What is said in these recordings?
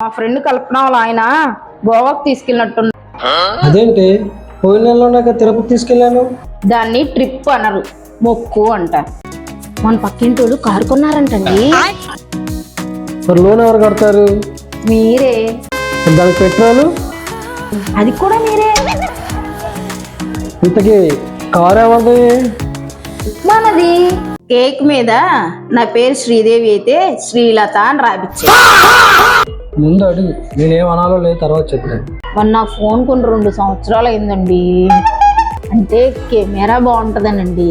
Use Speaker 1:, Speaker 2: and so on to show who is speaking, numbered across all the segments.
Speaker 1: మా ఫ్రెండ్ కల్పన వాళ్ళ ఆయన గోవాకు తీసుకెళ్ళినట్టున్నా.
Speaker 2: అదేంటి పోయిన నెలలో నాకు తిరుపతి తీసుకెళ్ళాను.
Speaker 1: దాన్ని ట్రిప్ అనరు, మొక్కు అంటారు. మన పక్కింటి వాళ్ళు కారు కొన్నారంటండి.
Speaker 2: మరి లోన్ ఎవరు కడతారు?
Speaker 1: మీరే.
Speaker 2: దానికి పెట్రోలు
Speaker 1: అది కూడా మీరే.
Speaker 2: ఇంతకీ కారు ఎవరిది?
Speaker 1: మనది. కేక్ మీద నా పేరు శ్రీదేవి అయితే శ్రీలత అని రాపిచ్చే.
Speaker 2: ముందు అడుగు, నేనేం అనాలో లేదు తర్వాత చెప్తాను.
Speaker 1: మొన్న నా ఫోన్ కొని 2 సంవత్సరాలు అయిందండి. అంటే కెమెరా బాగుంటదనండి.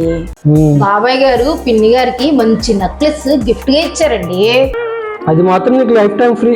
Speaker 1: బాబాయ్ గారు పిన్ని గారికి మంచి నెక్లెస్ గిఫ్ట్ గా ఇచ్చారండి.
Speaker 2: అది మాత్రం నీకు లైఫ్ టైం ఫ్రీ.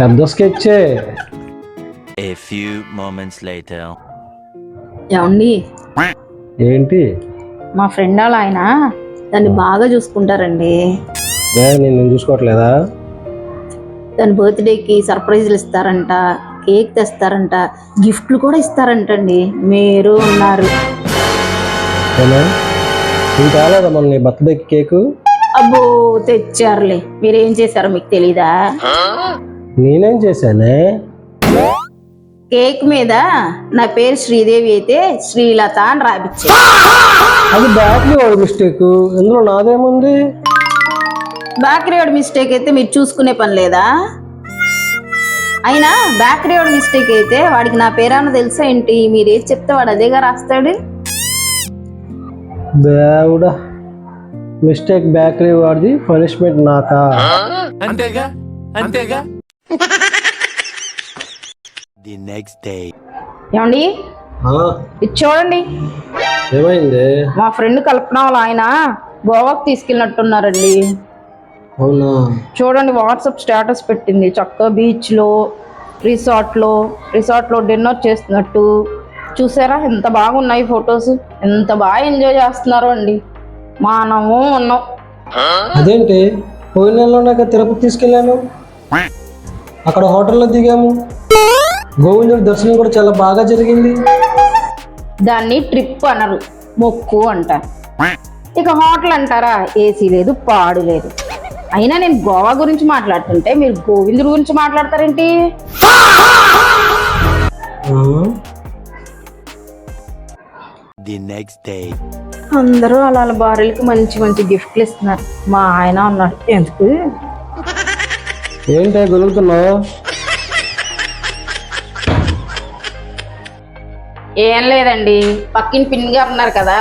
Speaker 2: పెద్ద స్కెచ్చే.
Speaker 3: A few moments later.
Speaker 1: ఏమండి,
Speaker 2: ఏంటి?
Speaker 1: మా ఫ్రెండ్ వాళ్ళ ఆయన దాన్ని బాగా చూసుకుంటారండి.
Speaker 2: నేను చూసుకోవట్లేదా?
Speaker 1: దాని బర్త్డేకి సర్ప్రైజ్లు ఇస్తారంట, కేక్ తెస్తారంట, గిఫ్ట్లు కూడా ఇస్తారంటండి. మీరు ఉన్నారు.
Speaker 2: నీకు రాలేదా మన నీ బర్త్డేకి కేకు?
Speaker 1: అబ్బో తెచ్చారులే. మీరేం చేశారో మీకు తెలీదా?
Speaker 2: నేనేం చేశానే?
Speaker 1: కేక్ మీద నా పేరు శ్రీదేవి అయితే శ్రీలత అని రాపిచ్చే.
Speaker 2: అది బ్యాటరీ వాడు మిస్టేక్, ఇందులో నాదేముంది?
Speaker 1: బేకరీ వాడి మిస్టేక్ అయితే మీరు చూసుకునే పని లేదా? అయినా బేకరీ వాడి మిస్టేక్ అయితే వాడికి నా పేరన్న తెలుసా ఏంటి? మీరు ఏది చెప్తే వాడు అదేగా రాస్తాడు.
Speaker 2: దేవుడా, మిస్టేక్ బేకరీ వాడిది, పనిష్మెంట్ నాకా?
Speaker 3: అంతేగా అంతేగా. The next day.
Speaker 1: ఏమండి, ఇది చూడండి.
Speaker 2: ఏమైంది?
Speaker 1: మా ఫ్రెండ్ కల్పన వాళ్ళ ఆయన గోవాకు తీసుకెళ్ళినట్టున్నారండి.
Speaker 2: అవునా?
Speaker 1: చూడండి, వాట్సాప్ స్టేటస్ పెట్టింది. చక్కగా బీచ్లో రిసార్ట్లో డిన్నర్ చేస్తున్నట్టు. చూసారా ఎంత బాగున్నాయి ఫొటోస్, ఎంత బాగా ఎంజాయ్ చేస్తున్నారు అండి. మనము ఉన్నాం.
Speaker 2: అదేంటి పోయిన నెలలో నాకు తిరుపతి తీసుకెళ్ళాను. అక్కడ హోటల్లో దిగాము. గోవిందుడి దర్శనం కూడా చాలా బాగా జరిగింది.
Speaker 1: దాన్ని ట్రిప్ అనరు, మొక్కు అంటారు. ఇక హోటల్ అంటారా? ఏసీ లేదు, పాడు లేదు. అయినా నేను గోవా గురించి మాట్లాడుతుంటే మీరు గోవిందుడి గురించి మాట్లాడతారేంటి?
Speaker 3: The next day.
Speaker 1: అందరూ అలా భార్యలకు మంచి మంచి గిఫ్ట్లు ఇస్తున్నారు. మా ఆయన అన్నాడు, ఎందుకు?
Speaker 2: ఏంటే గొలుగుతున్నావు?
Speaker 1: ఏం లేదండి, పక్కిన పిన్ని గారు ఉన్నారు కదా,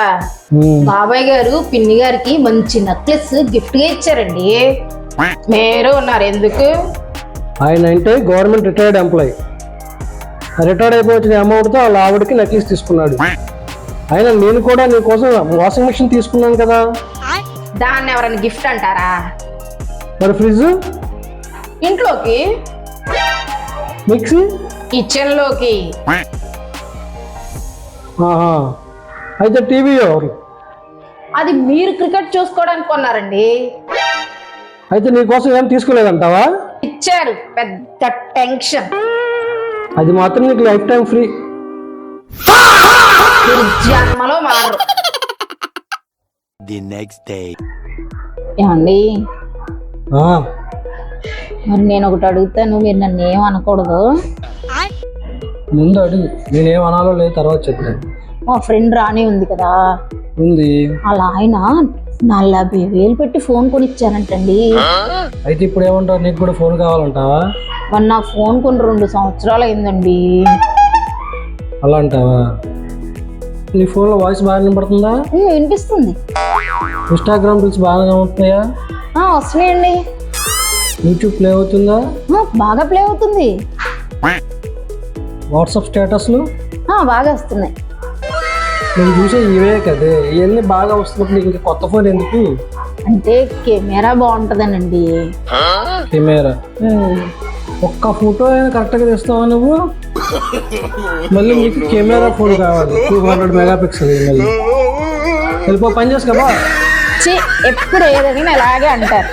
Speaker 1: బాబాయ్ గారు పిన్ని గారికి మంచి నెక్లెస్ గిఫ్ట్ గా ఇచ్చారండి. మీరు ఉన్నారు, ఎందుకు?
Speaker 2: ఆయన అంటే గవర్నమెంట్ రిటైర్డ్ ఎంప్లాయీ. రిటైర్డ్ అయిపోయి వచ్చిన అమౌంట్తో వాళ్ళ ఆవిడకి నెక్లెస్ తీసుకున్నాడు. అయినా నేను కూడా నీ కోసం వాషింగ్ మెషిన్ తీసుకున్నాను కదా.
Speaker 1: దాన్ని ఎవరైనా గిఫ్ట్ అంటారా?
Speaker 2: మరి ఫ్రిడ్జ్,
Speaker 1: ఇంట్లోకి,
Speaker 2: మిక్సీ,
Speaker 1: కిచెన్ లోకి.
Speaker 2: ఆహా. అయితే టీవీ ఎవరు?
Speaker 1: అది మీరు క్రికెట్ చూసుకోవడానికి కొన్నారండి.
Speaker 2: అయితే నీ కోసం ఏం తీసుకోలేదంటావా?
Speaker 1: ఇచ్చారు, పెద్ద టెన్షన్.
Speaker 2: అది మాత్రం నీకు లైఫ్ టైం ఫ్రీ.
Speaker 1: మీరు జన్మలో మారరు.
Speaker 3: The next day.
Speaker 1: ఏమండి,
Speaker 2: ఆ,
Speaker 1: మరి నేను ఒకటి అడుగుతాను, మీరు నన్ను ఏం అనకూడదు.
Speaker 2: ముందు అడుగు, నేనేం అనాలో లేదు తర్వాత చెప్తాను.
Speaker 1: మా ఫ్రెండ్ రాణి ఉంది కదా,
Speaker 2: ఉంది.
Speaker 1: అలా ఆయన 40,000 పెట్టి ఫోన్ కొనిచ్చారంటండి.
Speaker 2: అయితే ఇప్పుడు ఏమంటావు, నీకు కూడా ఫోన్ కావాలంటావా?
Speaker 1: మరి నా ఫోన్ కొని 2 సంవత్సరాలు అయిందండి.
Speaker 2: అలా అంటావా? నీ ఫోన్లో వాయిస్ బాగా వినపడుతుందా?
Speaker 1: వినిపిస్తుంది.
Speaker 2: ఇన్స్టాగ్రామ్ రీల్స్ బాగా ఉంటున్నాయా?
Speaker 1: వస్తున్నాయండి.
Speaker 2: యూట్యూబ్ ప్లే అవుతుందా?
Speaker 1: బాగా ప్లే అవుతుంది.
Speaker 2: వాట్సాప్ స్టేటస్లు
Speaker 1: బాగా వస్తున్నాయి.
Speaker 2: నేను చూసే ఇవే కదే, ఇవన్నీ బాగా వస్తున్నప్పుడు నీకు ఇంకా కొత్త ఫోన్ ఎందుకు?
Speaker 1: అంటే కెమెరా బాగుంటుందనండి.
Speaker 2: కెమెరా ఒక్క ఫోటో అయినా కరెక్ట్గా తీస్తావా నువ్వు? మళ్ళీ నీకు కెమెరా ఫోన్ కావాలి, 200 మెగాపిక్సెల్. మళ్ళీ వెళ్ళిపో, పని చేసుకోబా.
Speaker 1: ఎప్పుడు ఏదైనా ఇలాగే అంటారు.